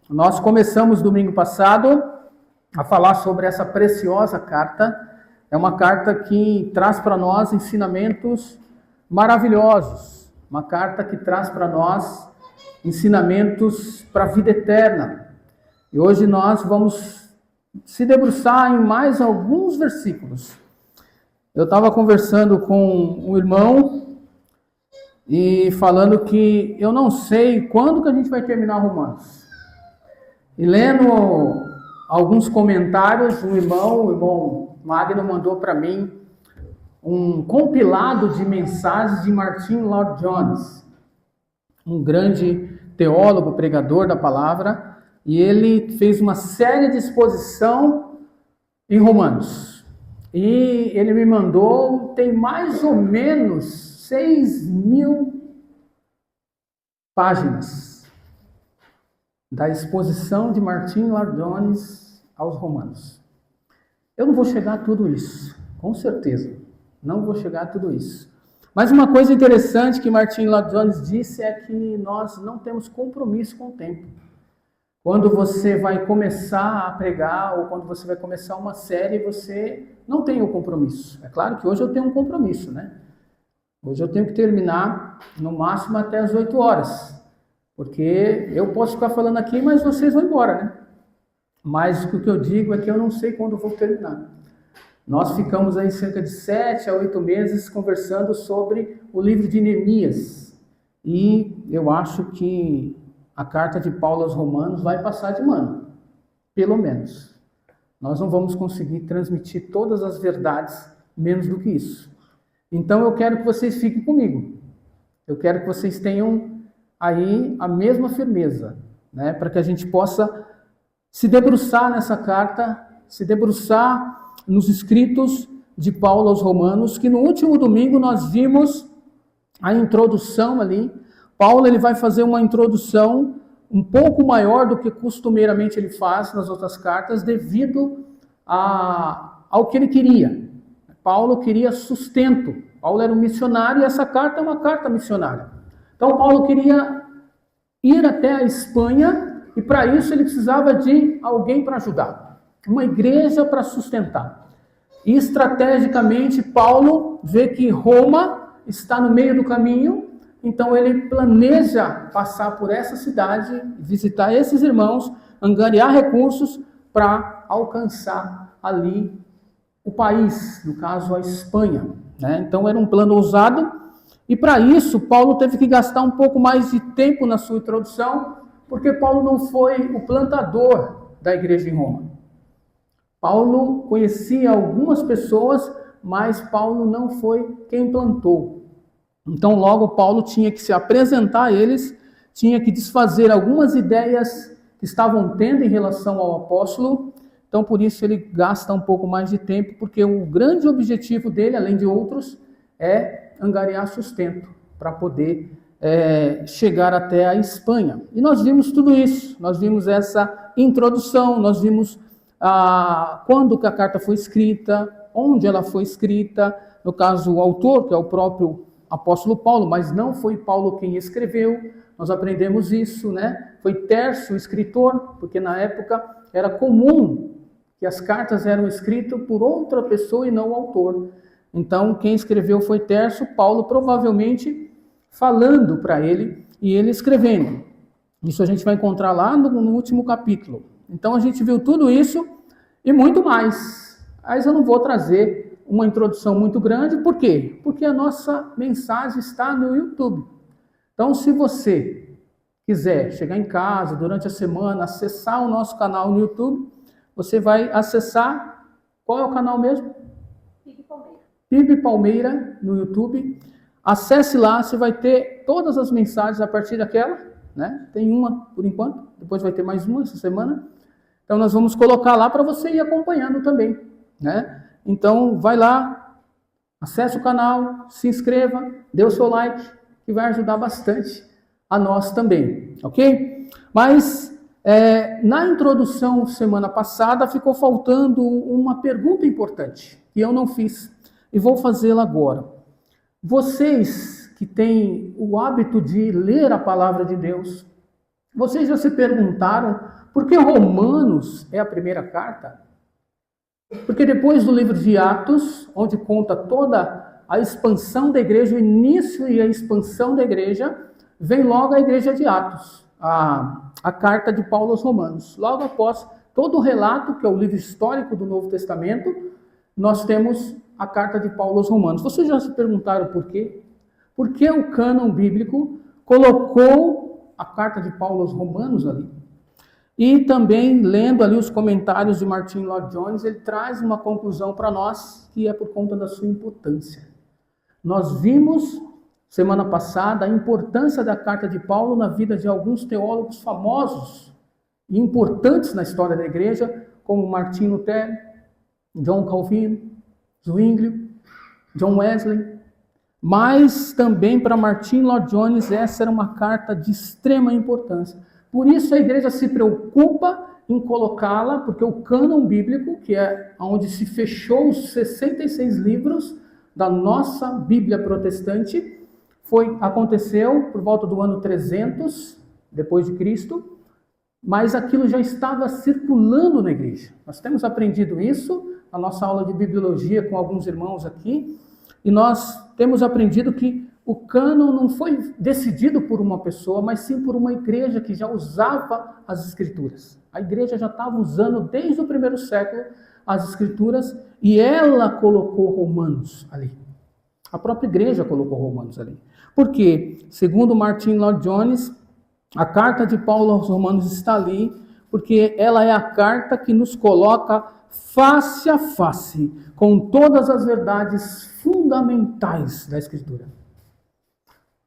Nós começamos domingo passado a falar sobre essa preciosa carta. É uma carta que traz para nós ensinamentos maravilhosos. Uma carta que traz para nós ensinamentos para a vida eterna. E hoje nós vamos se debruçar em mais alguns versículos. Eu estava conversando com um irmão e falando que eu não sei quando que a gente vai terminar Romanos. E lendo alguns comentários, o irmão Magno mandou para mim um compilado de mensagens de Martin Lloyd-Jones, um grande teólogo, pregador da palavra, e ele fez uma série de exposição em Romanos. E ele me mandou, tem mais ou menos 6.000 páginas da exposição de Martin Lloyd-Jones aos Romanos. Eu não vou chegar a tudo isso, com certeza. Não vou chegar a tudo isso. Mas uma coisa interessante que Martin Lloyd-Jones disse é que nós não temos compromisso com o tempo. Quando você vai começar a pregar ou quando você vai começar uma série, você não tem o compromisso. É claro que hoje eu tenho um compromisso, né? Hoje eu tenho que terminar no máximo até as 8 horas. Porque eu posso ficar falando aqui, mas vocês vão embora, né? Mas o que eu digo é que eu não sei quando eu vou terminar. Nós ficamos aí cerca de 7 a 8 meses conversando sobre o livro de Neemias. E eu acho que a carta de Paulo aos Romanos vai passar de um ano, pelo menos. Nós não vamos conseguir transmitir todas as verdades, menos do que isso. Então eu quero que vocês fiquem comigo. Eu quero que vocês tenham aí a mesma firmeza, né, para que a gente possa se debruçar nessa carta, se debruçar nos escritos de Paulo aos Romanos, que no último domingo nós vimos a introdução ali. Paulo ele vai fazer uma introdução um pouco maior do que costumeiramente ele faz nas outras cartas, devido ao que ele queria. Paulo queria sustento. Paulo era um missionário e essa carta é uma carta missionária. Então, Paulo queria ir até a Espanha e, para isso, ele precisava de alguém para ajudar, uma igreja para sustentar. E, estrategicamente, Paulo vê que Roma está no meio do caminho, então ele planeja passar por essa cidade, visitar esses irmãos, angariar recursos para alcançar ali o país, no caso, a Espanha, né? Então, era um plano ousado. E para isso, Paulo teve que gastar um pouco mais de tempo na sua introdução, porque Paulo não foi o plantador da igreja em Roma. Paulo conhecia algumas pessoas, mas Paulo não foi quem plantou. Então, logo, Paulo tinha que se apresentar a eles, tinha que desfazer algumas ideias que estavam tendo em relação ao apóstolo. Então, por isso, ele gasta um pouco mais de tempo, porque o grande objetivo dele, além de outros, é angariar sustento para poder chegar até a Espanha. E nós vimos tudo isso, nós vimos essa introdução, nós vimos quando que a carta foi escrita, onde ela foi escrita, no caso o autor, que é o próprio apóstolo Paulo, mas não foi Paulo quem escreveu, nós aprendemos isso, né? Foi Tércio o escritor, porque na época era comum que as cartas eram escritas por outra pessoa e não o autor. Então, quem escreveu foi Tércio, Paulo provavelmente falando para ele e ele escrevendo. Isso a gente vai encontrar lá no último capítulo. Então, a gente viu tudo isso e muito mais. Mas eu não vou trazer uma introdução muito grande. Por quê? Porque a nossa mensagem está no YouTube. Então, se você quiser chegar em casa durante a semana, acessar o nosso canal no YouTube, você vai acessar... Qual é o canal mesmo? PIB Palmeira no YouTube. Acesse lá, você vai ter todas as mensagens a partir daquela, né? Tem uma por enquanto, depois vai ter mais uma essa semana. Então nós vamos colocar lá para você ir acompanhando também, né? Então vai lá, acesse o canal, se inscreva, dê o seu like, que vai ajudar bastante a nós também, ok? Mas na introdução semana passada ficou faltando uma pergunta importante que eu não fiz. E vou fazê-la agora. Vocês que têm o hábito de ler a palavra de Deus, vocês já se perguntaram Por que Romanos é a primeira carta? Porque depois do livro de Atos, onde conta toda a expansão da igreja, o início e a expansão da igreja, vem logo a igreja de Atos, a carta de Paulo aos Romanos. Logo após todo o relato, que é o livro histórico do Novo Testamento, nós temos a carta de Paulo aos Romanos. Vocês já se perguntaram por quê? Por que o cânon bíblico colocou a carta de Paulo aos Romanos ali? E também, lendo ali os comentários de Martin Lloyd-Jones, ele traz uma conclusão para nós, que é por conta da sua importância. Nós vimos, semana passada, a importância da carta de Paulo na vida de alguns teólogos famosos e importantes na história da igreja, como Martin Lutero, John Calvin, Zwinglio, John Wesley. Mas também para Martin Lloyd-Jones essa era uma carta de extrema importância. Por isso a igreja se preocupa em colocá-la, porque o cânon bíblico, que é onde se fechou os 66 livros da nossa Bíblia protestante, aconteceu por volta do ano 300 depois de Cristo, mas aquilo já estava circulando na igreja. Nós temos aprendido isso na nossa aula de bibliologia com alguns irmãos aqui, e nós temos aprendido que o cânon não foi decidido por uma pessoa, mas sim por uma igreja que já usava as escrituras. A igreja já estava usando desde o primeiro século as escrituras e ela colocou Romanos ali. A própria igreja colocou Romanos ali. Porque, segundo Martin Lloyd-Jones, a carta de Paulo aos Romanos está ali porque ela é a carta que nos coloca face a face com todas as verdades fundamentais da Escritura.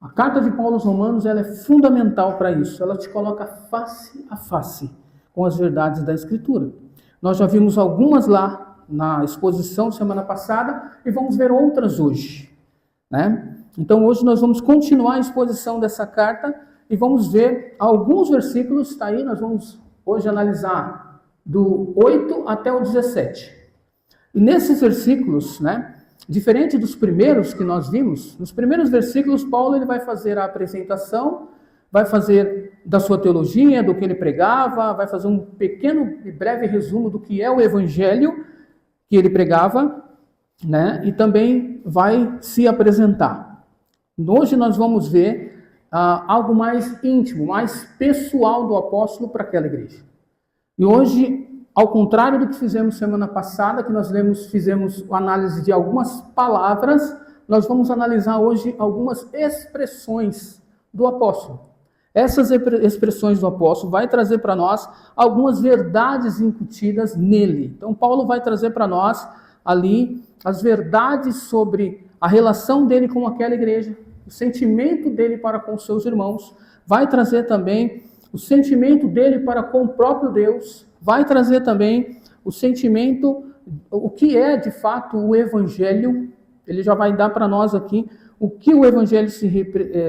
A carta de Paulo aos Romanos ela é fundamental para isso. Ela te coloca face a face com as verdades da Escritura. Nós já vimos algumas lá na exposição semana passada e vamos ver outras hoje, né? Então hoje nós vamos continuar a exposição dessa carta e vamos ver alguns versículos, está aí, nós vamos hoje analisar do 8 até o 17. E nesses versículos, né, diferente dos primeiros que nós vimos, nos primeiros versículos Paulo ele vai fazer a apresentação, vai fazer da sua teologia, do que ele pregava, vai fazer um pequeno e breve resumo do que é o evangelho que ele pregava, né, e também vai se apresentar. Hoje nós vamos ver algo mais íntimo, mais pessoal do apóstolo para aquela igreja. E hoje, ao contrário do que fizemos semana passada, que nós fizemos análise de algumas palavras, nós vamos analisar hoje algumas expressões do apóstolo. Essas expressões do apóstolo vai trazer para nós algumas verdades incutidas nele. Então Paulo vai trazer para nós ali as verdades sobre a relação dele com aquela igreja, o sentimento dele para com seus irmãos, vai trazer também o sentimento dele para com o próprio Deus, vai trazer também o sentimento, o que é de fato o evangelho. Ele já vai dar para nós aqui o que o evangelho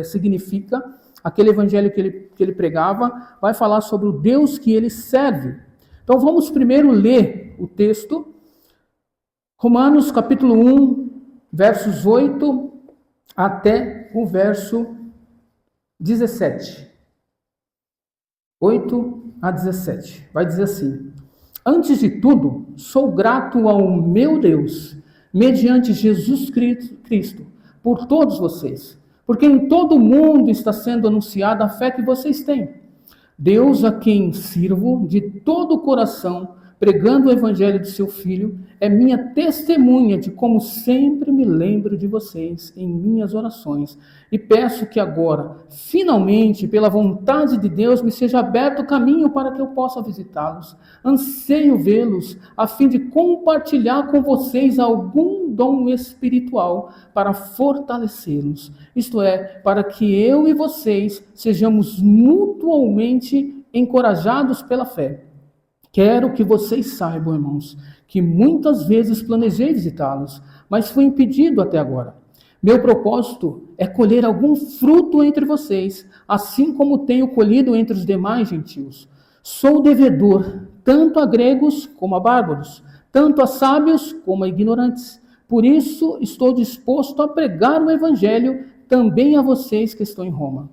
significa, aquele evangelho que ele pregava, vai falar sobre o Deus que ele serve. Então vamos primeiro ler o texto, Romanos capítulo 1, versos 8 até o verso 17. 8 a 17. Vai dizer assim: antes de tudo, sou grato ao meu Deus, mediante Jesus Cristo, por todos vocês, porque em todo o mundo está sendo anunciada a fé que vocês têm. Deus, a quem sirvo de todo o coração, pregando o evangelho de seu Filho, é minha testemunha de como sempre me lembro de vocês em minhas orações. E peço que agora, finalmente, pela vontade de Deus, me seja aberto o caminho para que eu possa visitá-los. Anseio vê-los, a fim de compartilhar com vocês algum dom espiritual para fortalecê-los. Isto é, para que eu e vocês sejamos mutuamente encorajados pela fé. Quero que vocês saibam, irmãos, que muitas vezes planejei visitá-los, mas fui impedido até agora. Meu propósito é colher algum fruto entre vocês, assim como tenho colhido entre os demais gentios. Sou devedor, tanto a gregos como a bárbaros, tanto a sábios como a ignorantes. Por isso estou disposto a pregar o evangelho também a vocês que estão em Roma.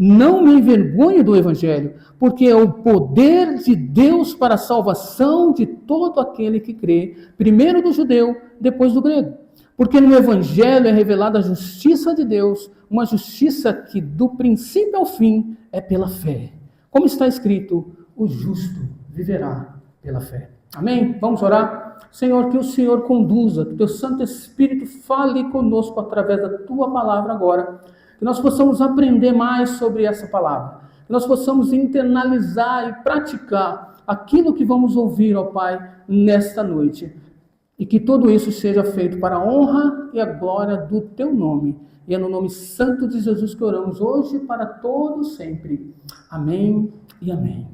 Não me envergonhe do Evangelho, porque é o poder de Deus para a salvação de todo aquele que crê, primeiro do judeu, depois do grego. Porque no Evangelho é revelada a justiça de Deus, uma justiça que do princípio ao fim é pela fé. Como está escrito, o justo viverá pela fé. Amém? Vamos orar? Senhor, que o Senhor conduza, que o teu Santo Espírito fale conosco através da tua palavra agora, que nós possamos aprender mais sobre essa palavra, que nós possamos internalizar e praticar aquilo que vamos ouvir, ó Pai, nesta noite. E que tudo isso seja feito para a honra e a glória do teu nome. E é no nome santo de Jesus que oramos hoje e para todos sempre. Amém e amém.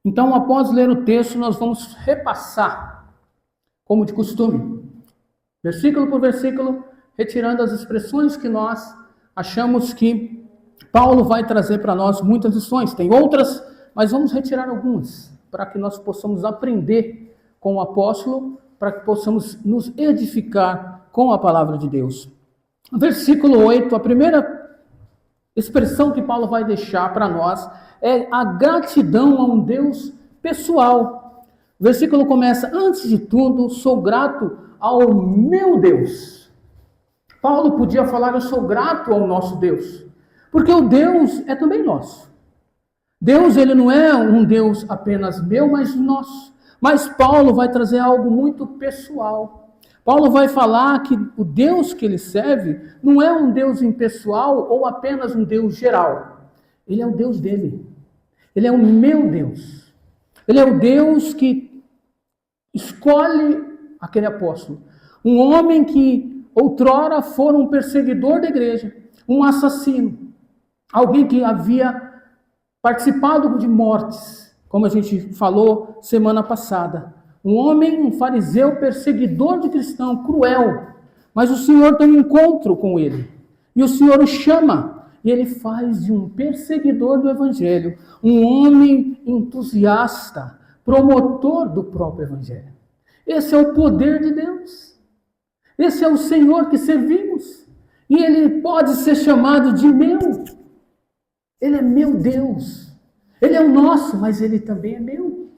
Então, após ler o texto, nós vamos repassar, como de costume, versículo por versículo, retirando as expressões que nós achamos que Paulo vai trazer para nós muitas lições. Tem outras, mas vamos retirar algumas, para que nós possamos aprender com o apóstolo, para que possamos nos edificar com a palavra de Deus. Versículo 8, a primeira expressão que Paulo vai deixar para nós é a gratidão a um Deus pessoal. O versículo começa, antes de tudo, sou grato ao meu Deus. Paulo podia falar, eu sou grato ao nosso Deus, porque o Deus é também nosso. Deus, ele não é um Deus apenas meu, mas nosso. Mas Paulo vai trazer algo muito pessoal. Paulo vai falar que o Deus que ele serve não é um Deus impessoal ou apenas um Deus geral. Ele é o Deus dele. Ele é o meu Deus. Ele é o Deus que escolhe aquele apóstolo. Um homem que outrora fora um perseguidor da igreja, um assassino, alguém que havia participado de mortes, como a gente falou semana passada. Um homem, um fariseu, perseguidor de cristão, cruel. Mas o Senhor tem um encontro com ele. E o Senhor o chama. E ele faz de um perseguidor do Evangelho um homem entusiasta, promotor do próprio Evangelho. Esse é o poder de Deus. Esse é o Senhor que servimos. E ele pode ser chamado de meu. Ele é meu Deus. Ele é o nosso, mas ele também é meu.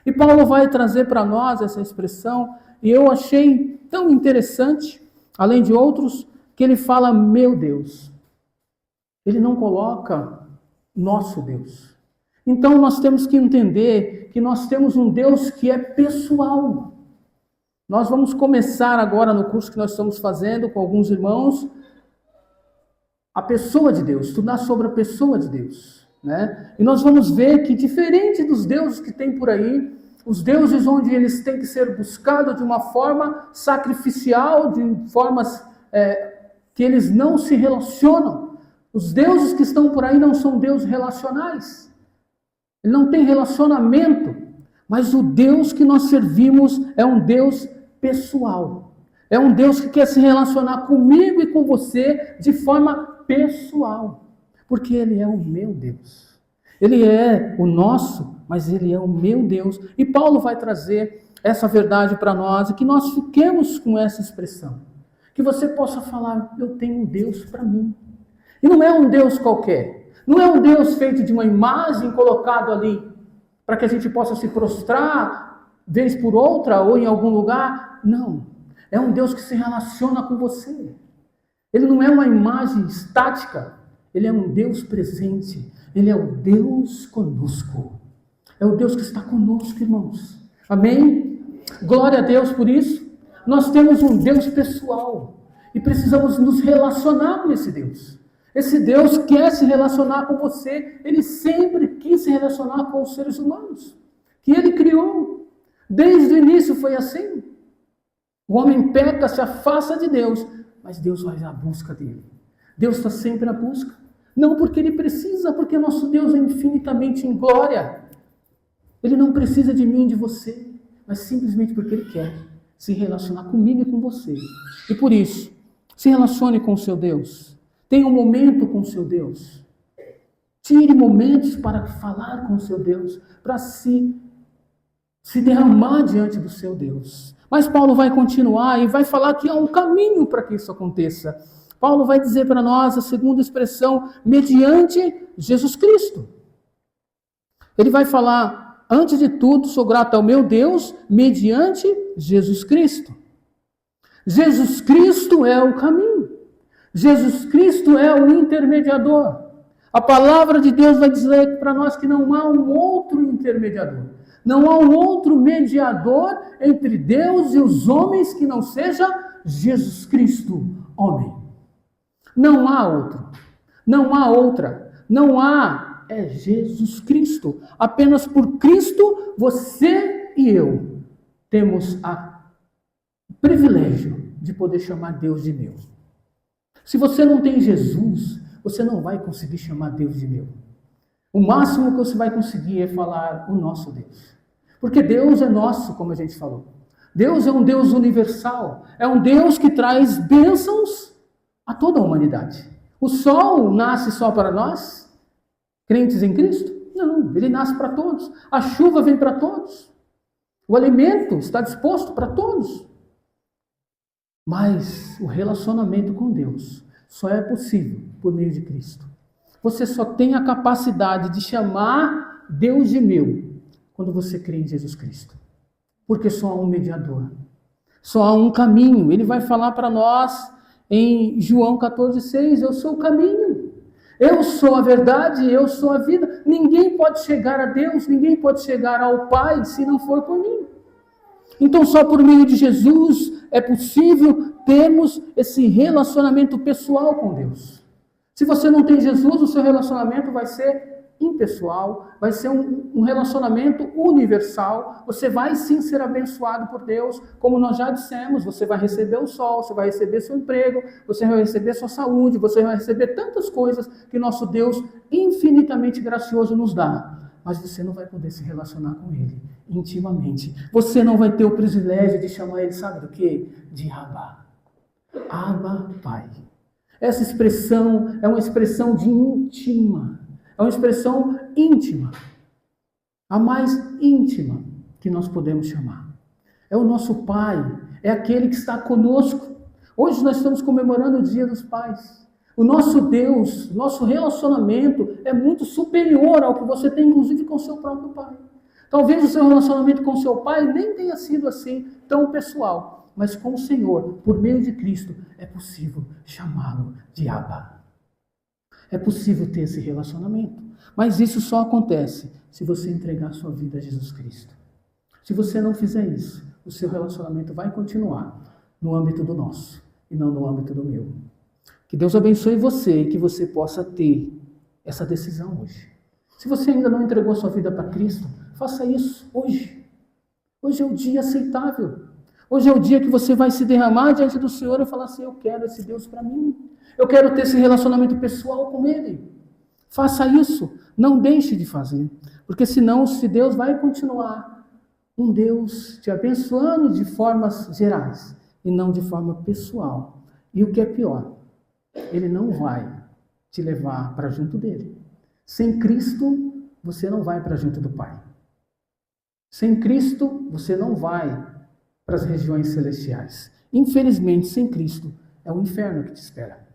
E Paulo vai trazer para nós essa expressão, e eu achei tão interessante, além de outros, que ele fala meu Deus. Ele não coloca nosso Deus. Então nós temos que entender que nós temos um Deus que é pessoal. Nós vamos começar agora no curso que nós estamos fazendo com alguns irmãos, a pessoa de Deus, estudar sobre a pessoa de Deus. Né? E nós vamos ver que, diferente dos deuses que tem por aí, os deuses onde eles têm que ser buscados de uma forma sacrificial, de formas que eles não se relacionam. Os deuses que estão por aí não são deuses relacionais. Ele não tem relacionamento. Mas o Deus que nós servimos é um Deus pessoal. É um Deus que quer se relacionar comigo e com você de forma pessoal. Porque Ele é o meu Deus. Ele é o nosso, mas Ele é o meu Deus. E Paulo vai trazer essa verdade para nós e que nós fiquemos com essa expressão. Que você possa falar, eu tenho um Deus para mim. E não é um Deus qualquer. Não é um Deus feito de uma imagem colocado ali para que a gente possa se prostrar vez por outra ou em algum lugar. Não. É um Deus que se relaciona com você. Ele não é uma imagem estática. Ele é um Deus presente. Ele é o Deus conosco. É o Deus que está conosco, irmãos. Amém? Glória a Deus por isso. Nós temos um Deus pessoal. E precisamos nos relacionar com esse Deus. Esse Deus quer se relacionar com você. Ele sempre quis se relacionar com os seres humanos, que Ele criou. Desde o início foi assim. O homem peca, se afasta de Deus, mas Deus vai à busca dele. Deus está sempre à busca. Não porque Ele precisa, porque nosso Deus é infinitamente em glória. Ele não precisa de mim e de você, mas simplesmente porque Ele quer se relacionar comigo e com você. E por isso, se relacione com o seu Deus. Tenha um momento com o seu Deus. Tire momentos para falar com o seu Deus, para se se derramar diante do seu Deus. Mas Paulo vai continuar e vai falar que há um caminho para que isso aconteça. Paulo vai dizer para nós a segunda expressão, mediante Jesus Cristo. Ele vai falar, antes de tudo, sou grato ao meu Deus, mediante Jesus Cristo. Jesus Cristo é o caminho. Jesus Cristo é o intermediador. A palavra de Deus vai dizer para nós que não há um outro intermediador. Não há um outro mediador entre Deus e os homens que não seja Jesus Cristo, homem. Não há outro. Não há outra. Não há. É Jesus Cristo. Apenas por Cristo, você e eu temos o privilégio de poder chamar Deus de meu. Se você não tem Jesus, você não vai conseguir chamar Deus de meu. O máximo que você vai conseguir é falar o nosso Deus. Porque Deus é nosso, como a gente falou. Deus é um Deus universal. É um Deus que traz bênçãos a toda a humanidade. O sol nasce só para nós, crentes em Cristo? Não, ele nasce para todos. A chuva vem para todos. O alimento está disposto para todos. Mas o relacionamento com Deus só é possível por meio de Cristo. Você só tem a capacidade de chamar Deus de meu quando você crê em Jesus Cristo. Porque só há um mediador. Só há um caminho. Ele vai falar para nós em João 14,6, eu sou o caminho. Eu sou a verdade, eu sou a vida. Ninguém pode chegar a Deus, ninguém pode chegar ao Pai se não for por mim. Então só por meio de Jesus é possível termos esse relacionamento pessoal com Deus. Se você não tem Jesus, o seu relacionamento vai ser impessoal, vai ser um relacionamento universal. Você vai sim ser abençoado por Deus, como nós já dissemos, você vai receber o sol, você vai receber seu emprego, você vai receber sua saúde, você vai receber tantas coisas que nosso Deus infinitamente gracioso nos dá. Mas você não vai poder se relacionar com Ele intimamente. Você não vai ter o privilégio de chamar Ele, sabe do quê? De Abba. Abba, Pai. Essa expressão é uma expressão de íntima. É uma expressão íntima. A mais íntima que nós podemos chamar. É o nosso Pai. É aquele que está conosco. Hoje nós estamos comemorando o Dia dos Pais. O nosso Deus, nosso relacionamento é muito superior ao que você tem, inclusive, com o seu próprio pai. Talvez o seu relacionamento com o seu pai nem tenha sido assim tão pessoal, mas com o Senhor, por meio de Cristo, é possível chamá-lo de Abba. É possível ter esse relacionamento, mas isso só acontece se você entregar a sua vida a Jesus Cristo. Se você não fizer isso, o seu relacionamento vai continuar no âmbito do nosso e não no âmbito do meu. Que Deus abençoe você e que você possa ter essa decisão hoje. Se você ainda não entregou sua vida para Cristo, faça isso hoje. Hoje é o dia aceitável. Hoje é o dia que você vai se derramar diante do Senhor e falar assim, eu quero esse Deus para mim. Eu quero ter esse relacionamento pessoal com Ele. Faça isso. Não deixe de fazer. Porque senão, se Deus vai continuar um Deus te abençoando de formas gerais e não de forma pessoal. E o que é pior, Ele não vai te levar para junto dele. Sem Cristo, você não vai para junto do Pai. Sem Cristo, você não vai para as regiões celestiais. Infelizmente, sem Cristo, é o inferno que te espera.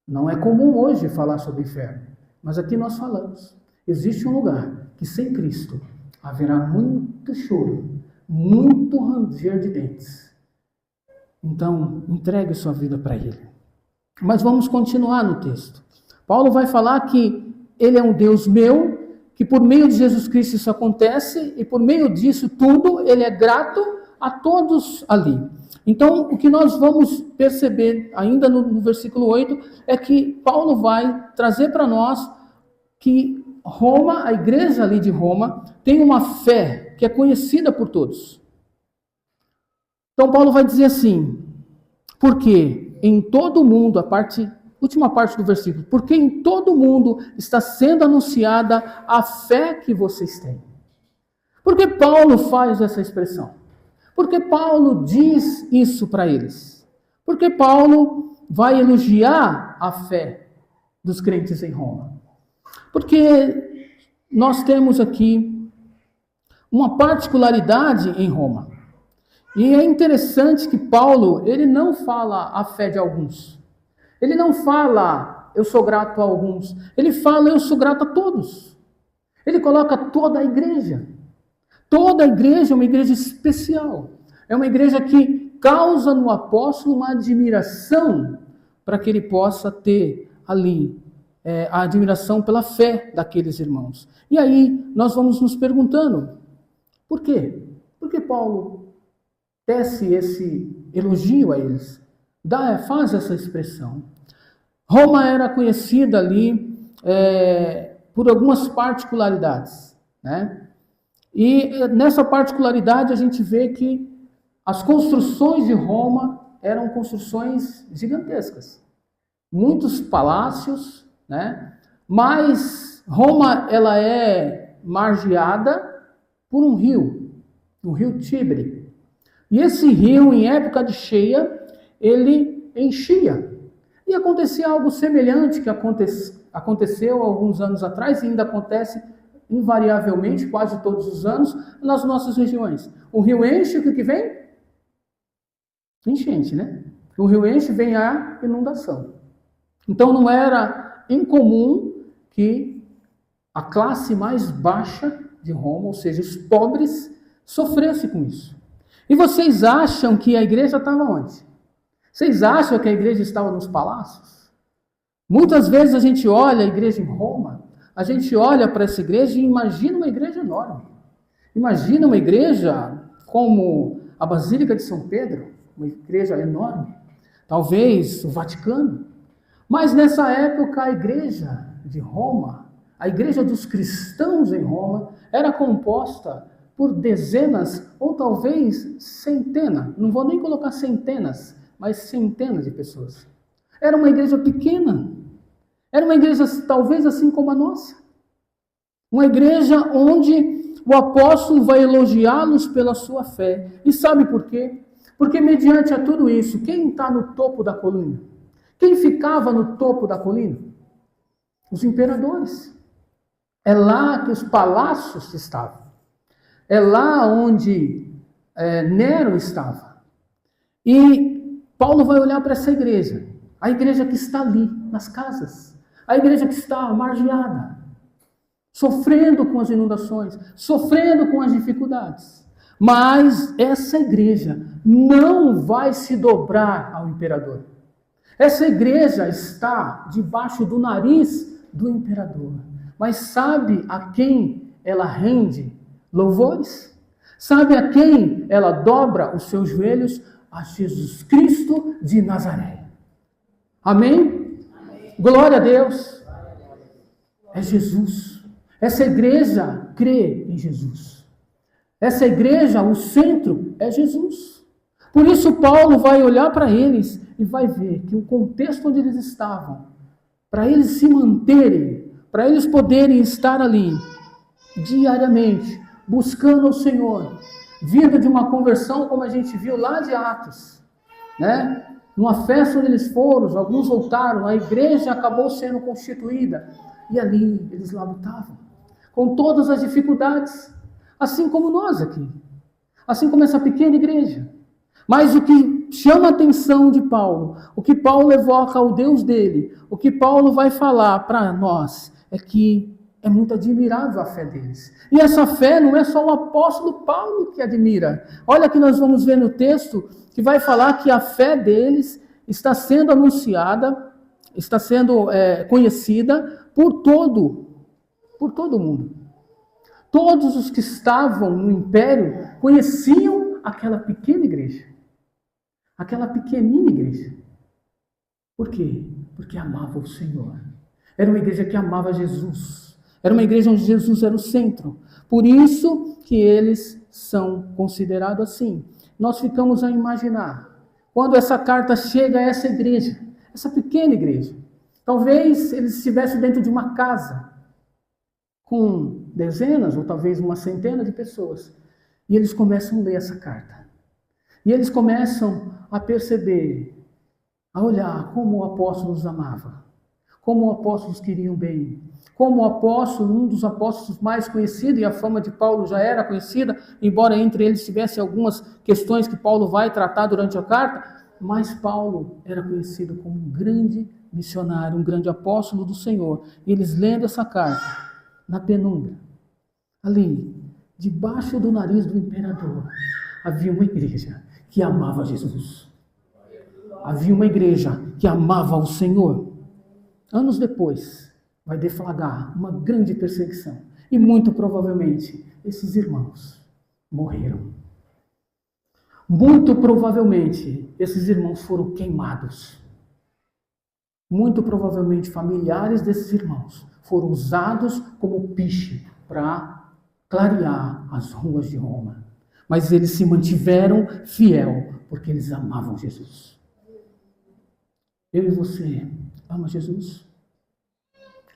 Não é comum hoje falar sobre o inferno, mas aqui nós falamos. Existe um lugar que sem Cristo haverá muito choro, muito ranger de dentes. Então, entregue sua vida para Ele. Mas vamos continuar no texto. Paulo vai falar que Ele é um Deus meu, que por meio de Jesus Cristo isso acontece, e por meio disso tudo, Ele é grato a todos ali. Então, o que nós vamos perceber ainda no versículo 8, é que Paulo vai trazer para nós que Roma, a igreja ali de Roma, tem uma fé que é conhecida por todos. Então, Paulo vai dizer assim, porque em todo o mundo, última parte do versículo, porque em todo o mundo está sendo anunciada a fé que vocês têm. Por que Paulo faz essa expressão? Porque Paulo diz isso para eles. Porque Paulo vai elogiar a fé dos crentes em Roma. Porque nós temos aqui uma particularidade em Roma. E é interessante que Paulo, ele não fala a fé de alguns. Ele não fala, eu sou grato a alguns. Ele fala, eu sou grato a todos. Ele coloca toda a igreja. Toda a igreja é uma igreja especial. É uma igreja que causa no apóstolo uma admiração para que ele possa ter ali a admiração pela fé daqueles irmãos. E aí nós vamos nos perguntando, por quê? Por que Paulo tece esse elogio a eles? Faz essa expressão. Roma era conhecida ali por algumas particularidades, né? E nessa particularidade a gente vê que as construções de Roma eram construções gigantescas. Muitos palácios, né? Mas Roma ela é margeada por um rio, o rio Tibre. E esse rio, em época de cheia, ele enchia. E acontecia algo semelhante que aconteceu alguns anos atrás e ainda acontece invariavelmente, quase todos os anos, nas nossas regiões. O rio enche, o que vem? Enchente, né? O rio enche, vem a inundação. Então não era incomum que a classe mais baixa de Roma, ou seja, os pobres, sofresse com isso. E vocês acham que a igreja estava onde? Vocês acham que a igreja estava nos palácios? Muitas vezes a gente olha a igreja em Roma, a gente olha para essa igreja e imagina uma igreja enorme. Imagina uma igreja como a Basílica de São Pedro, uma igreja enorme. Talvez o Vaticano. Mas nessa época a igreja de Roma, a igreja dos cristãos em Roma, era composta por dezenas ou talvez centenas, não vou nem colocar centenas, mas centenas de pessoas. Era uma igreja pequena, era uma igreja talvez assim como a nossa. Uma igreja onde o apóstolo vai elogiá-los pela sua fé. E sabe por quê? Porque mediante a tudo isso, quem está no topo da colina? Quem ficava no topo da colina? Os imperadores. É lá que os palácios estavam. É lá onde Nero estava. E Paulo vai olhar para essa igreja. A igreja que está ali, nas casas. A igreja que está margeada. Sofrendo com as inundações. Sofrendo com as dificuldades. Mas essa igreja não vai se dobrar ao imperador. Essa igreja está debaixo do nariz do imperador. Mas sabe a quem ela rende louvores? Sabe a quem ela dobra os seus joelhos? A Jesus Cristo de Nazaré. Amém? Amém. Glória a Deus. É Jesus. Essa igreja crê em Jesus. Essa igreja, o centro é Jesus. Por isso Paulo vai olhar para eles e vai ver que o contexto onde eles estavam, para eles se manterem, para eles poderem estar ali diariamente, buscando o Senhor, vindo de uma conversão como a gente viu lá de Atos, né? Numa festa onde eles foram, alguns voltaram, a igreja acabou sendo constituída, e ali eles labutavam, com todas as dificuldades, assim como nós aqui, assim como essa pequena igreja. Mas o que chama a atenção de Paulo, o que Paulo evoca ao Deus dele, o que Paulo vai falar para nós, é que é muito admirável a fé deles. E essa fé não é só o apóstolo Paulo que admira. Olha que nós vamos ver no texto que vai falar que a fé deles está sendo anunciada, está sendo conhecida por todo o mundo. Todos os que estavam no império conheciam aquela pequena igreja. Aquela pequenina igreja. Por quê? Porque amava o Senhor. Era uma igreja que amava Jesus. Era uma igreja onde Jesus era o centro. Por isso que eles são considerados assim. Nós ficamos a imaginar. Quando essa carta chega a essa igreja, essa pequena igreja, talvez eles estivessem dentro de uma casa, com dezenas ou talvez uma centena de pessoas. E eles começam a ler essa carta. E eles começam a perceber, a olhar como o apóstolo os amava. como apóstolos queriam bem. Como o apóstolo, um dos apóstolos mais conhecidos, e a fama de Paulo já era conhecida, embora entre eles tivesse algumas questões que Paulo vai tratar durante a carta, mas Paulo era conhecido como um grande missionário, um grande apóstolo do Senhor. E eles lendo essa carta, na penumbra, ali, debaixo do nariz do imperador, havia uma igreja que amava Jesus. Havia uma igreja que amava o Senhor. Anos depois, vai deflagrar uma grande perseguição. E muito provavelmente, esses irmãos morreram. Muito provavelmente, esses irmãos foram queimados. Muito provavelmente, familiares desses irmãos foram usados como piche para clarear as ruas de Roma. Mas eles se mantiveram fiel, porque eles amavam Jesus. Eu e você ama Jesus?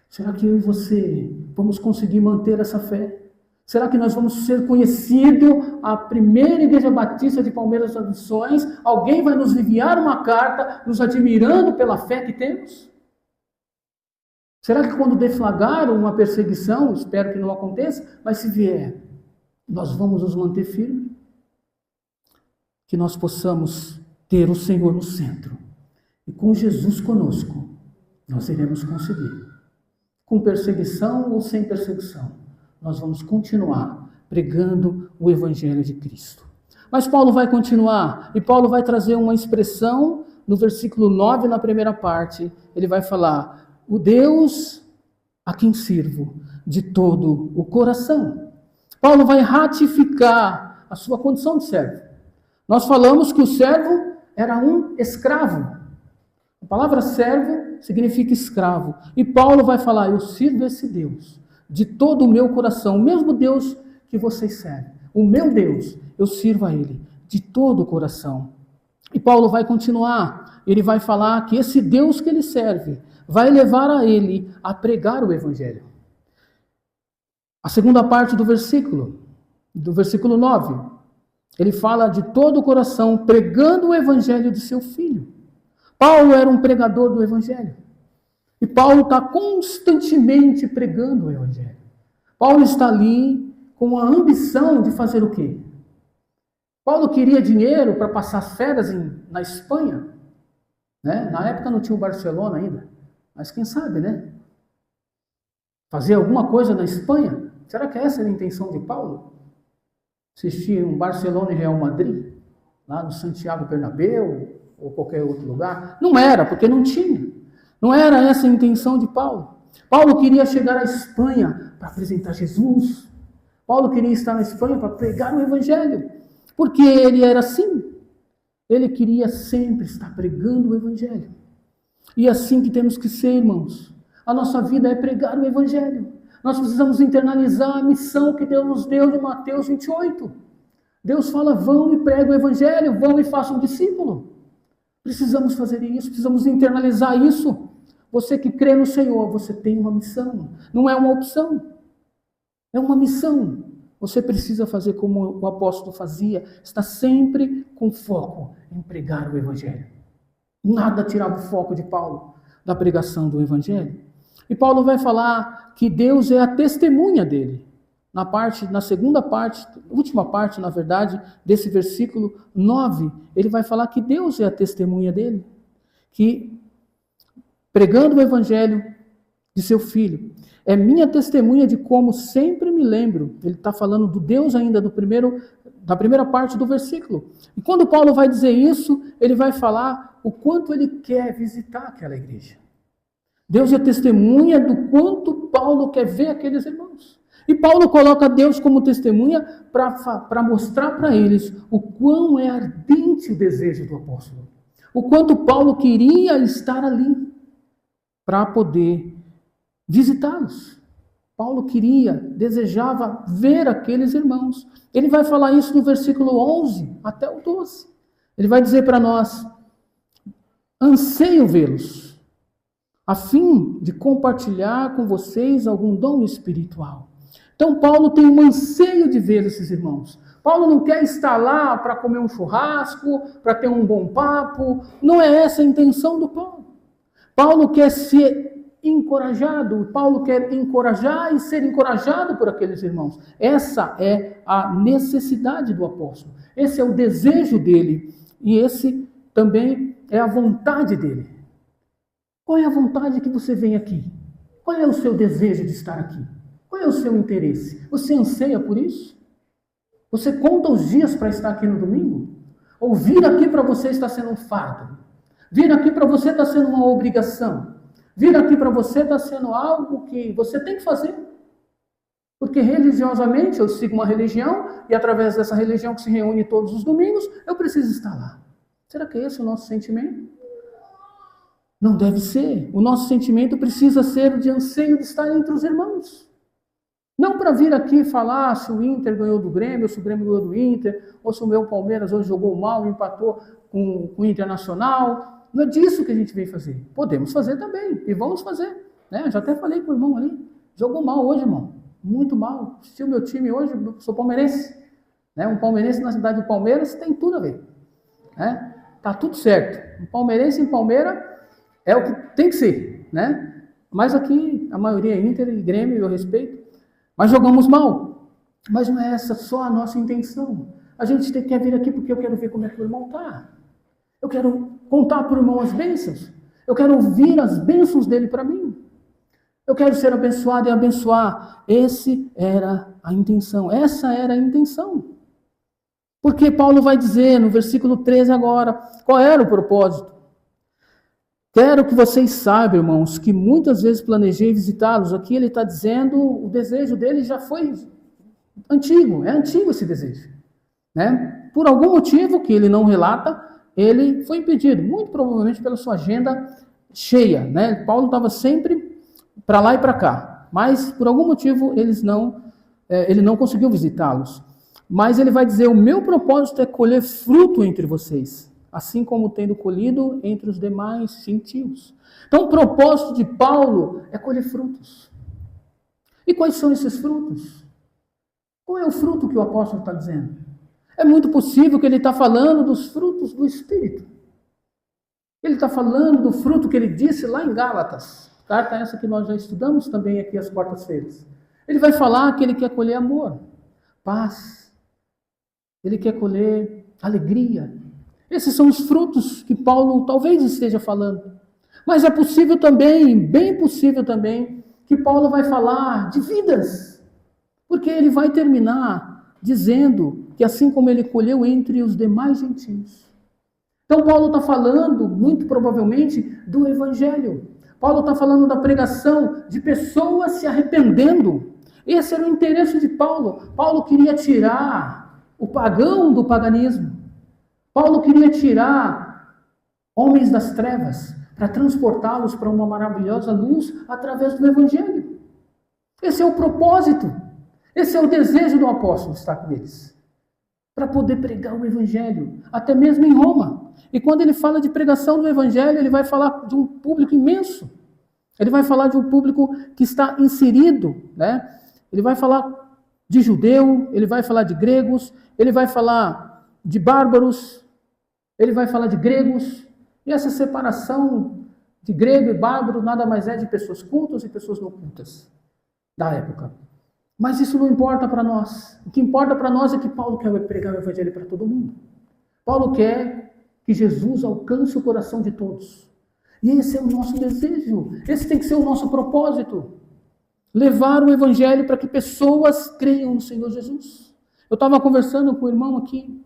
Será que eu e você vamos conseguir manter essa fé? Será que nós vamos ser conhecidos a primeira Igreja Batista de Palmeiras das Missões? Alguém vai nos enviar uma carta nos admirando pela fé que temos? Será que quando deflagrar uma perseguição, espero que não aconteça, mas se vier, nós vamos nos manter firmes? Que nós possamos ter o Senhor no centro. E com Jesus conosco, nós iremos conseguir. Com perseguição ou sem perseguição, nós vamos continuar pregando o Evangelho de Cristo. Mas Paulo vai continuar, e Paulo vai trazer uma expressão no versículo 9, na primeira parte. Ele vai falar, o Deus a quem sirvo de todo o coração. Paulo vai ratificar a sua condição de servo. Nós falamos que o servo era um escravo. A palavra servo significa escravo. E Paulo vai falar, eu sirvo esse Deus de todo o meu coração, o mesmo Deus que vocês servem. O meu Deus, eu sirvo a Ele de todo o coração. E Paulo vai continuar, ele vai falar que esse Deus que ele serve vai levar a ele a pregar o Evangelho. A segunda parte do versículo 9, ele fala de todo o coração, pregando o Evangelho de seu Filho. Paulo era um pregador do Evangelho. E Paulo está constantemente pregando o Evangelho. Paulo está ali com a ambição de fazer o quê? Paulo queria dinheiro para passar as férias na Espanha. Né? Na época não tinha o Barcelona ainda. Mas quem sabe, né? Fazer alguma coisa na Espanha? Será que essa era a intenção de Paulo? Assistir um Barcelona e Real Madrid? Lá no Santiago Bernabéu? Ou qualquer outro lugar? Não era, porque não tinha. Não era essa a intenção de Paulo. Paulo queria chegar à Espanha para apresentar Jesus. Paulo queria estar na Espanha para pregar o Evangelho. Porque ele era assim. Ele queria sempre estar pregando o Evangelho. E é assim que temos que ser, irmãos. A nossa vida é pregar o Evangelho. Nós precisamos internalizar a missão que Deus nos deu de Mateus 28. Deus fala, vão e pregam o Evangelho, vão e façam um discípulo. Precisamos fazer isso, precisamos internalizar isso. Você que crê no Senhor, você tem uma missão. Não é uma opção, é uma missão. Você precisa fazer como o apóstolo fazia, está sempre com foco em pregar o Evangelho. Nada tirava o foco de Paulo da pregação do Evangelho. E Paulo vai falar que Deus é a testemunha dele. Na segunda parte, última parte, na verdade, desse versículo 9, ele vai falar que Deus é a testemunha dele, que pregando o Evangelho de seu Filho, é minha testemunha de como sempre me lembro. Ele está falando do Deus ainda da primeira parte do versículo. E quando Paulo vai dizer isso, ele vai falar o quanto ele quer visitar aquela igreja. Deus é testemunha do quanto Paulo quer ver aqueles irmãos. E Paulo coloca Deus como testemunha para mostrar para eles o quão é ardente o desejo do apóstolo. O quanto Paulo queria estar ali para poder visitá-los. Paulo desejava ver aqueles irmãos. Ele vai falar isso no versículo 11 até o 12. Ele vai dizer para nós, anseio vê-los, a fim de compartilhar com vocês algum dom espiritual. Então Paulo tem um anseio de ver esses irmãos. Paulo não quer estar lá para comer um churrasco, para ter um bom papo. Não é essa a intenção do Paulo. Paulo quer se encorajado. Paulo quer encorajar e ser encorajado por aqueles irmãos. Essa é a necessidade do apóstolo. Esse é o desejo dele. E esse também é a vontade dele. Qual é a vontade que você vem aqui? Qual é o seu desejo de estar aqui? Qual é o seu interesse? Você anseia por isso? Você conta os dias para estar aqui no domingo? Ou vir aqui para você está sendo um fardo? Vir aqui para você está sendo uma obrigação? Vir aqui para você está sendo algo que você tem que fazer? Porque religiosamente eu sigo uma religião e através dessa religião que se reúne todos os domingos, eu preciso estar lá. Será que é esse o nosso sentimento? Não deve ser. O nosso sentimento precisa ser de anseio de estar entre os irmãos. Não para vir aqui falar se o Inter ganhou do Grêmio, ou se o Grêmio ganhou do Inter, ou se o meu Palmeiras hoje jogou mal e empatou com o Internacional. Não é disso que a gente vem fazer. Podemos fazer também, e vamos fazer. Né? Já até falei com o irmão ali. Jogou mal hoje, irmão. Muito mal. Se o meu time hoje, eu sou palmeirense. Né? Um palmeirense na cidade de Palmeiras tem tudo a ver. Né? Tá tudo certo. Um palmeirense em Palmeiras é o que tem que ser. Né? Mas aqui a maioria é Inter e Grêmio, eu respeito. Mas jogamos mal. Mas não é essa só a nossa intenção. A gente quer vir aqui porque eu quero ver como é que o irmão está. Eu quero contar para o irmão as bênçãos. Eu quero ouvir as bênçãos dele para mim. Eu quero ser abençoado e abençoar. Essa era a intenção. Essa era a intenção. Porque Paulo vai dizer no versículo 13 agora, qual era o propósito? Quero que vocês saibam, irmãos, que muitas vezes planejei visitá-los. Aqui ele está dizendo, o desejo dele já foi antigo, é antigo esse desejo. Né? Por algum motivo que ele não relata, ele foi impedido, muito provavelmente pela sua agenda cheia. Né? Paulo estava sempre para lá e para cá, mas por algum motivo ele não conseguiu visitá-los. Mas ele vai dizer, o meu propósito é colher fruto entre vocês, assim como tendo colhido entre os demais gentios. Então, o propósito de Paulo é colher frutos. E quais são esses frutos? Qual é o fruto que o apóstolo está dizendo? É muito possível que ele está falando dos frutos do Espírito. Ele está falando do fruto que ele disse lá em Gálatas. Carta essa que nós já estudamos também aqui às quartas-feiras. Ele vai falar que ele quer colher amor, paz. Ele quer colher alegria. Esses são os frutos que Paulo talvez esteja falando. Mas é possível também, bem possível também, que Paulo vai falar de vidas. Porque ele vai terminar dizendo que assim como ele colheu entre os demais gentios. Então Paulo está falando, muito provavelmente, do Evangelho. Paulo está falando da pregação de pessoas se arrependendo. Esse era o interesse de Paulo. Paulo queria tirar o pagão do paganismo. Paulo queria tirar homens das trevas para transportá-los para uma maravilhosa luz através do Evangelho. Esse é o propósito. Esse é o desejo do apóstolo estar com eles. Para poder pregar o Evangelho, até mesmo em Roma. E quando ele fala de pregação do Evangelho, ele vai falar de um público imenso. Ele vai falar de um público que está inserido, né? Ele vai falar de judeu, ele vai falar de gregos, ele vai falar de bárbaros, ele vai falar de gregos. E essa separação de grego e bárbaro nada mais é de pessoas cultas e pessoas não cultas da época. Mas isso não importa para nós. O que importa para nós é que Paulo quer pregar o Evangelho para todo mundo. Paulo quer que Jesus alcance o coração de todos. E esse é o nosso desejo. Esse tem que ser o nosso propósito. Levar o Evangelho para que pessoas creiam no Senhor Jesus. Eu estava conversando com o irmão aqui.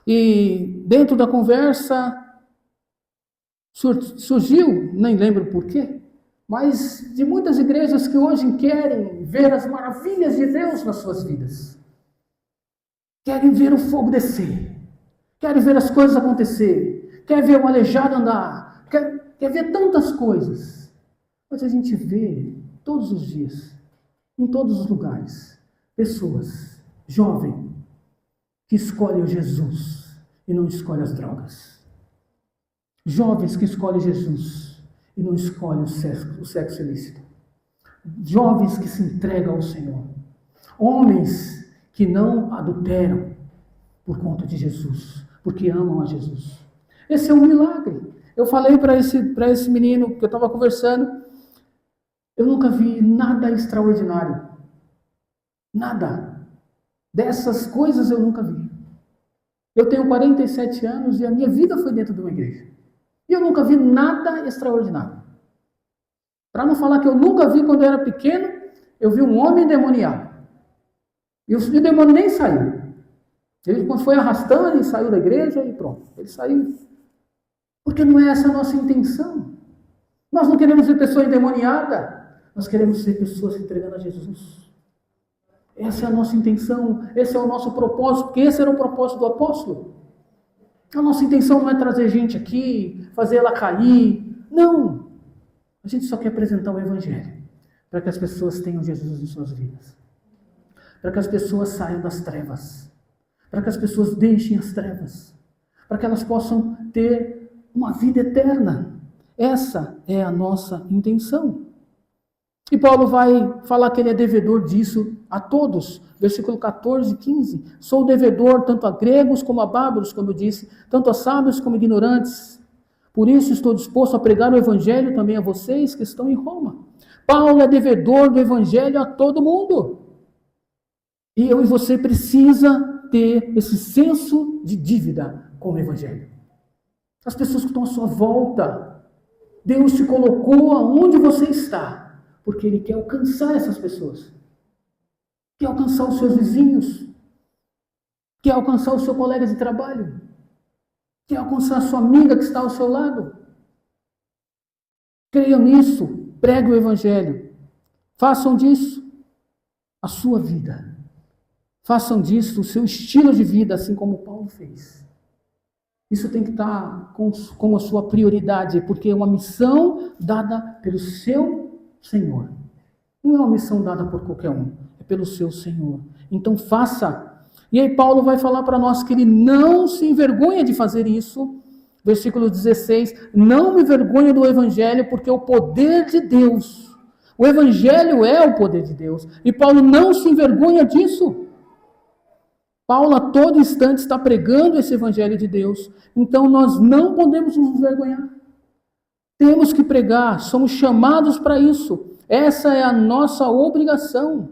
E dentro da conversa surgiu, nem lembro porquê, mas de muitas igrejas que hoje querem ver as maravilhas de Deus nas suas vidas. Querem ver o fogo descer. Querem ver as coisas acontecer. Querem ver o aleijado andar. Quer ver tantas coisas. Mas a gente vê todos os dias, em todos os lugares, pessoas, jovens, que escolhem o Jesus e não escolhem as drogas. Jovens que escolhem Jesus e não escolhem o sexo ilícito. Jovens que se entregam ao Senhor. Homens que não adulteram por conta de Jesus, porque amam a Jesus. Esse é um milagre. Eu falei para esse menino que eu estava conversando, eu nunca vi nada extraordinário. Nada. Dessas coisas eu nunca vi. Eu tenho 47 anos e a minha vida foi dentro de uma igreja. E eu nunca vi nada extraordinário. Para não falar que eu nunca vi quando eu era pequeno, eu vi um homem endemoniado. E o demônio nem saiu. Ele, quando foi arrastando, ele saiu da igreja e pronto. Ele saiu. Porque não é essa a nossa intenção. Nós não queremos ser pessoa endemoniada. Nós queremos ser pessoas se entregando a Jesus. Essa é a nossa intenção. Esse é o nosso propósito. Porque esse era o propósito do apóstolo. A nossa intenção não é trazer gente aqui, fazer ela cair. Não. A gente só quer apresentar o Evangelho. Para que as pessoas tenham Jesus em suas vidas. Para que as pessoas saiam das trevas. Para que as pessoas deixem as trevas. Para que elas possam ter uma vida eterna. Essa é a nossa intenção. E Paulo vai falar que ele é devedor disso a todos. Versículo 14 e 15. Sou devedor tanto a gregos como a bárbaros, como eu disse, tanto a sábios como ignorantes. Por isso estou disposto a pregar o Evangelho também a vocês que estão em Roma. Paulo é devedor do Evangelho a todo mundo. E eu e você precisa ter esse senso de dívida com o Evangelho. As pessoas que estão à sua volta, Deus te colocou aonde você está, porque Ele quer alcançar essas pessoas. Quer alcançar os seus vizinhos. Quer alcançar o seu colega de trabalho. Quer alcançar a sua amiga que está ao seu lado. Creiam nisso, pregue o Evangelho. Façam disso a sua vida. Façam disso o seu estilo de vida, assim como Paulo fez. Isso tem que estar como a sua prioridade, porque é uma missão dada pelo seu Senhor. Não é uma missão dada por qualquer um, é pelo seu Senhor. Então faça. E aí Paulo vai falar para nós que ele não se envergonha de fazer isso. Versículo 16, não me envergonho do Evangelho, porque o poder de Deus, o Evangelho é o poder de Deus. E Paulo não se envergonha disso. Paulo a todo instante está pregando esse Evangelho de Deus. Então nós não podemos nos envergonhar. Temos que pregar, somos chamados para isso. Essa é a nossa obrigação.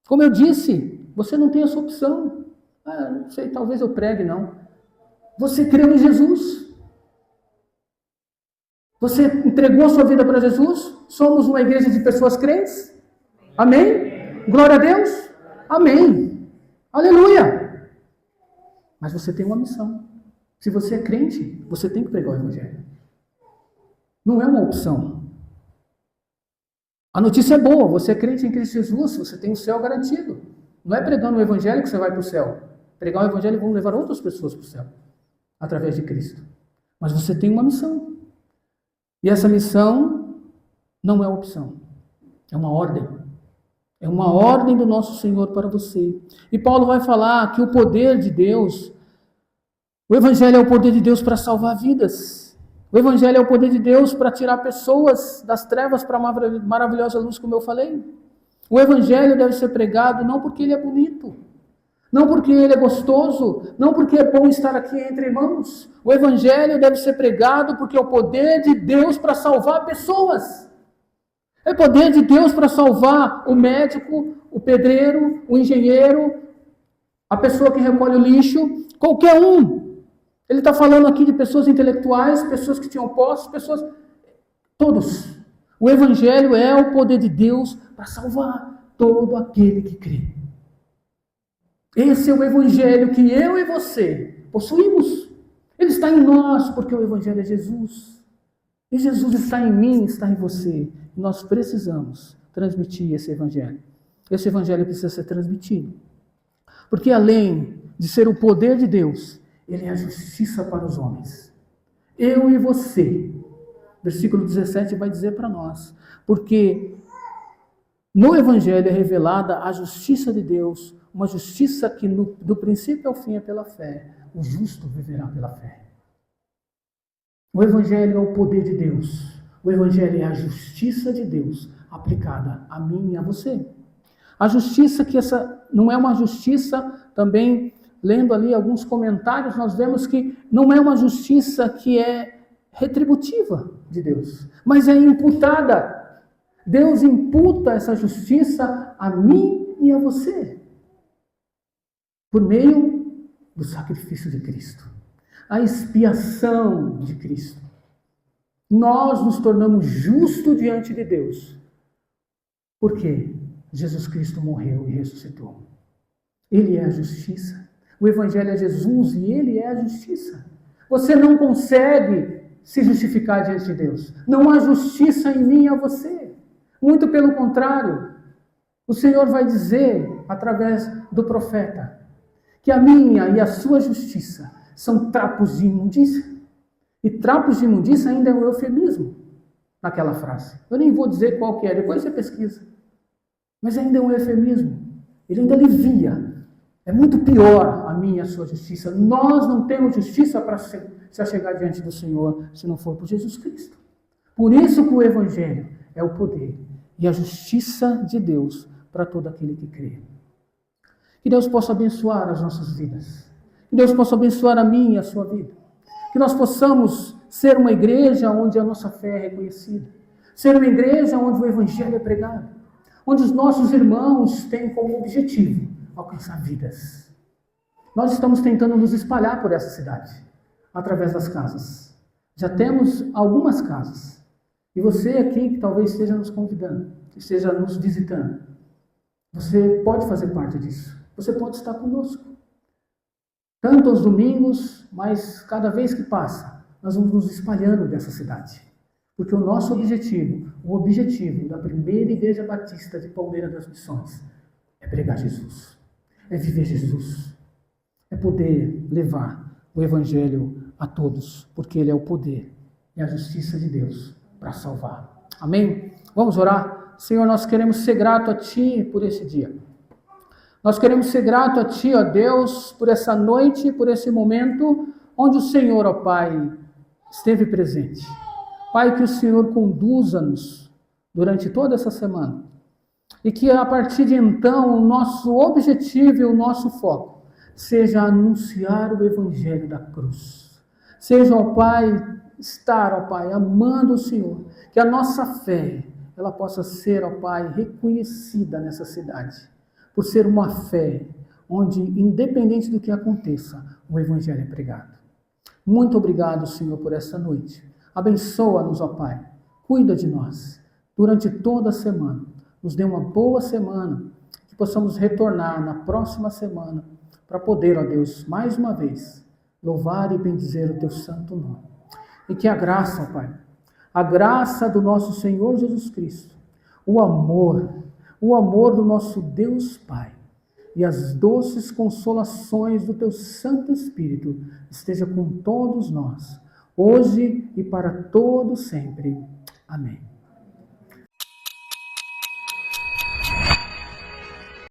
Como eu disse, você não tem essa opção. Não sei, talvez eu pregue, não. Você creu em Jesus? Você entregou a sua vida para Jesus? Somos uma igreja de pessoas crentes? Amém? Glória a Deus? Amém. Aleluia! Mas você tem uma missão. Se você é crente, você tem que pregar o Evangelho. Não é uma opção. A notícia é boa, você é crente em Cristo Jesus, você tem o céu garantido. Não é pregando o Evangelho que você vai para o céu. Pregar o Evangelho vão levar outras pessoas para o céu, através de Cristo. Mas você tem uma missão. E essa missão não é opção, é uma ordem. É uma ordem do nosso Senhor para você. E Paulo vai falar que o poder de Deus, o Evangelho é o poder de Deus para salvar vidas. O Evangelho é o poder de Deus para tirar pessoas das trevas para uma maravilhosa luz, como eu falei. O Evangelho deve ser pregado não porque ele é bonito, não porque ele é gostoso, não porque é bom estar aqui entre irmãos. O Evangelho deve ser pregado porque é o poder de Deus para salvar pessoas. É o poder de Deus para salvar o médico, o pedreiro, o engenheiro, a pessoa que recolhe o lixo, qualquer um. Ele está falando aqui de pessoas intelectuais, pessoas que tinham posses, pessoas... Todos. O Evangelho é o poder de Deus para salvar todo aquele que crê. Esse é o Evangelho que eu e você possuímos. Ele está em nós, porque o Evangelho é Jesus. E Jesus está em mim, está em você. E nós precisamos transmitir esse Evangelho. Esse Evangelho precisa ser transmitido. Porque além de ser o poder de Deus, ele é a justiça para os homens. Eu e você. Versículo 17 vai dizer para nós. Porque no Evangelho é revelada a justiça de Deus, uma justiça que do princípio ao fim é pela fé. O justo viverá pela fé. O Evangelho é o poder de Deus. O Evangelho é a justiça de Deus aplicada a mim e a você. A justiça que essa não é uma justiça também, lendo ali alguns comentários, nós vemos que não é uma justiça que é retributiva de Deus, mas é imputada. Deus imputa essa justiça a mim e a você, por meio do sacrifício de Cristo, a expiação de Cristo. Nós nos tornamos justos diante de Deus, porque Jesus Cristo morreu e ressuscitou. Ele é a justiça. O Evangelho é Jesus e Ele é a justiça. Você não consegue se justificar diante de Deus. Não há justiça em mim e a você. Muito pelo contrário. O Senhor vai dizer, através do profeta, que a minha e a sua justiça são trapos de imundícia. E trapos de imundícia ainda é um eufemismo naquela frase. Eu nem vou dizer qual que é, depois você pesquisa. Mas ainda é um eufemismo. Ele ainda alivia. É muito pior a minha e a sua justiça. Nós não temos justiça para se achegar diante do Senhor se não for por Jesus Cristo. Por isso que o Evangelho é o poder e a justiça de Deus para todo aquele que crê. Que Deus possa abençoar as nossas vidas. Que Deus possa abençoar a minha e a sua vida. Que nós possamos ser uma igreja onde a nossa fé é reconhecida. Ser uma igreja onde o Evangelho é pregado. Onde os nossos irmãos têm como objetivo alcançar vidas. Nós estamos tentando nos espalhar por essa cidade, através das casas. Já temos algumas casas. E você aqui que talvez esteja nos convidando, que esteja nos visitando, você pode fazer parte disso. Você pode estar conosco. Tanto aos domingos, mas cada vez que passa, nós vamos nos espalhando dessa cidade. Porque o nosso objetivo, o objetivo da primeira Igreja Batista de Palmeira das Missões, é pregar Jesus. É viver Jesus. É poder levar o Evangelho a todos, porque Ele é o poder e a justiça de Deus para salvar. Amém? Vamos orar? Senhor, nós queremos ser grato a Ti por esse dia. Nós queremos ser grato a Ti, ó Deus, por essa noite, por esse momento, onde o Senhor, ó Pai, esteve presente. Pai, que o Senhor conduza-nos durante toda essa semana. E que a partir de então, o nosso objetivo e o nosso foco seja anunciar o Evangelho da cruz. Seja, ó Pai, estar, ó Pai, amando o Senhor. Que a nossa fé, ela possa ser, ó Pai, reconhecida nessa cidade. Por ser uma fé onde, independente do que aconteça, o Evangelho é pregado. Muito obrigado, Senhor, por esta noite. Abençoa-nos, ó Pai. Cuida de nós durante toda a semana. Nos dê uma boa semana, que possamos retornar na próxima semana para poder, ó Deus, mais uma vez, louvar e bendizer o Teu santo nome. E que a graça, ó Pai, a graça do nosso Senhor Jesus Cristo, o amor do nosso Deus Pai e as doces consolações do Teu Santo Espírito esteja com todos nós, hoje e para todo sempre. Amém.